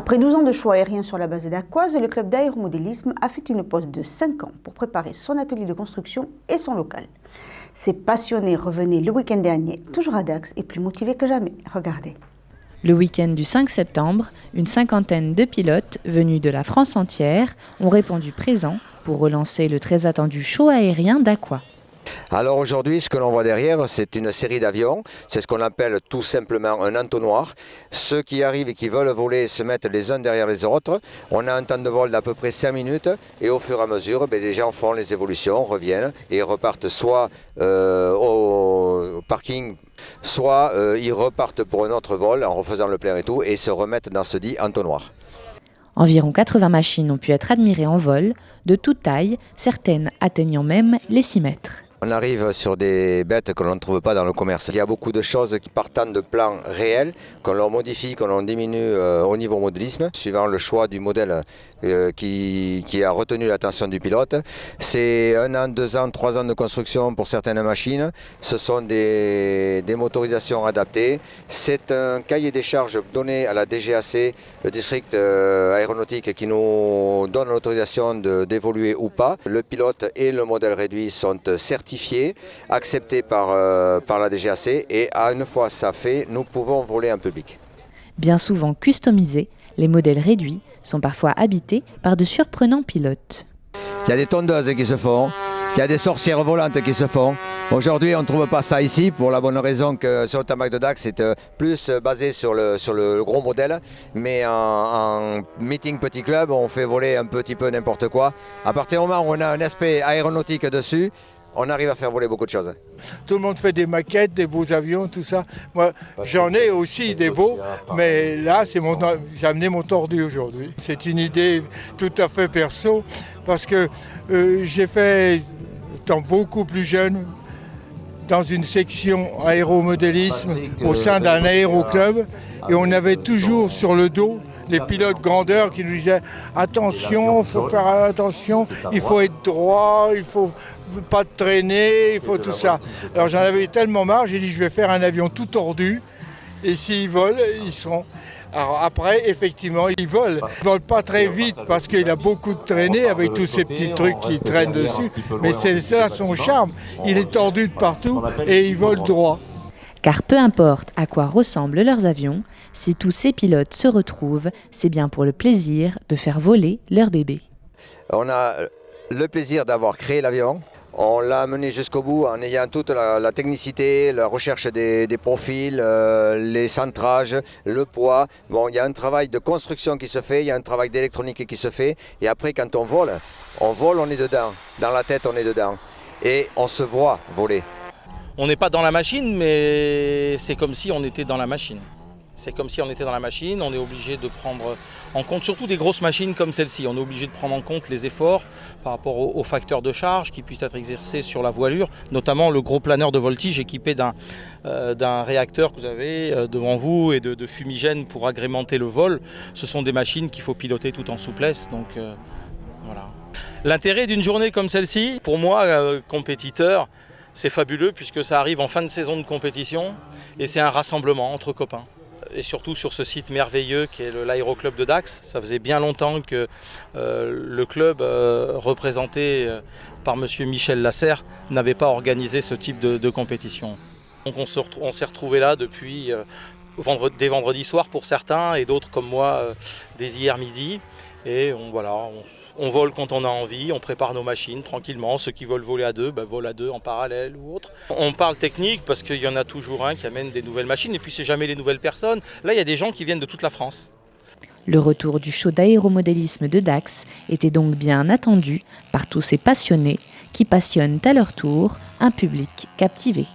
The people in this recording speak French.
Après 12 ans de choix aériens sur la base d'Aquoise, le club d'aéromodélisme a fait une pause de 5 ans pour préparer son atelier de construction et son local. Ces passionnés revenaient le week-end dernier, toujours à Dax et plus motivés que jamais. Regardez. Le week-end du 5 septembre, une cinquantaine de pilotes venus de la France entière ont répondu présents pour relancer le très attendu show aérien d'Aqua. Alors aujourd'hui, ce que l'on voit derrière, c'est une série d'avions. C'est ce qu'on appelle tout simplement un entonnoir. Ceux qui arrivent et qui veulent voler se mettent les uns derrière les autres. On a un temps de vol d'à peu près 5 minutes et au fur et à mesure, les gens font les évolutions, reviennent et repartent soit au parking, soit ils repartent pour un autre vol en refaisant le plein et tout et se remettent dans ce dit entonnoir. Environ 80 machines ont pu être admirées en vol, de toute taille, certaines atteignant même les 6 mètres. On arrive sur des bêtes que l'on ne trouve pas dans le commerce. Il y a beaucoup de choses qui partent de plans réels, qu'on leur modifie, qu'on leur diminue au niveau modélisme, suivant le choix du modèle qui a retenu l'attention du pilote. C'est 1 an, 2 ans, 3 ans de construction pour certaines machines. Ce sont des motorisations adaptées. C'est un cahier des charges donné à la DGAC, le district aéronautique, qui nous donne l'autorisation d'évoluer ou pas. Le pilote et le modèle réduit sont certifiés, accepté par la DGAC et une fois ça fait, nous pouvons voler en public. Bien souvent customisés, les modèles réduits sont parfois habités par de surprenants pilotes. Il y a des tondeuses qui se font, il y a des sorcières volantes qui se font. Aujourd'hui, on ne trouve pas ça ici pour la bonne raison que sur le tarmac de Dax, c'est plus basé sur le gros modèle. Mais en meeting petit club, on fait voler un petit peu n'importe quoi. À partir du moment où on a un aspect aéronautique dessus, on arrive à faire voler beaucoup de choses. Tout le monde fait des maquettes, des beaux avions, tout ça. Moi, j'en ai aussi des beaux, mais là, j'ai amené mon tordu aujourd'hui. C'est une idée tout à fait perso, parce que j'ai fait, étant beaucoup plus jeune, dans une section aéromodélisme au sein d'un aéroclub, et on avait toujours sur le dos les pilotes grandeurs qui nous disaient « Attention, il faut faire attention, il faut être droit, il faut pas traîner, il faut tout ça. » Alors j'en avais tellement marre, j'ai dit « Je vais faire un avion tout tordu, et s'ils volent, ils seront... » Alors après, effectivement, ils volent. Ils volent pas très vite parce qu'il a beaucoup de traînées avec tous ces petits trucs qui traînent dessus, mais c'est ça son charme. Il est tordu de partout et il vole droit. Car peu importe à quoi ressemblent leurs avions, si tous ces pilotes se retrouvent, c'est bien pour le plaisir de faire voler leur bébé. On a le plaisir d'avoir créé l'avion. On l'a mené jusqu'au bout en ayant toute la technicité, la recherche des profils, les centrages, le poids. Bon, il y a un travail de construction qui se fait, il y a un travail d'électronique qui se fait. Et après, quand on vole, on est dedans. Dans la tête, on est dedans. Et on se voit voler. On n'est pas dans la machine, mais c'est comme si on était dans la machine. C'est comme si on était dans la machine, on est obligé de prendre en compte, surtout des grosses machines comme celle-ci, on est obligé de prendre en compte les efforts par rapport aux facteurs de charge qui puissent être exercés sur la voilure, notamment le gros planeur de voltige équipé d'un réacteur que vous avez devant vous et de fumigène pour agrémenter le vol. Ce sont des machines qu'il faut piloter tout en souplesse, donc voilà. L'intérêt d'une journée comme celle-ci, pour moi, compétiteur, c'est fabuleux puisque ça arrive en fin de saison de compétition et c'est un rassemblement entre copains. Et surtout sur ce site merveilleux qui est l'aéroclub de Dax. Ça faisait bien longtemps que le club représenté par monsieur Michel Lasserre n'avait pas organisé ce type de compétition. Donc on s'est retrouvés là depuis dès vendredi soir pour certains et d'autres comme moi dès hier midi. Et on vole quand on a envie, on prépare nos machines tranquillement. Ceux qui veulent voler à deux, volent à deux en parallèle ou autre. On parle technique parce qu'il y en a toujours un qui amène des nouvelles machines et puis c'est jamais les nouvelles personnes. Là, il y a des gens qui viennent de toute la France. Le retour du show d'aéromodélisme de Dax était donc bien attendu par tous ces passionnés qui passionnent à leur tour un public captivé.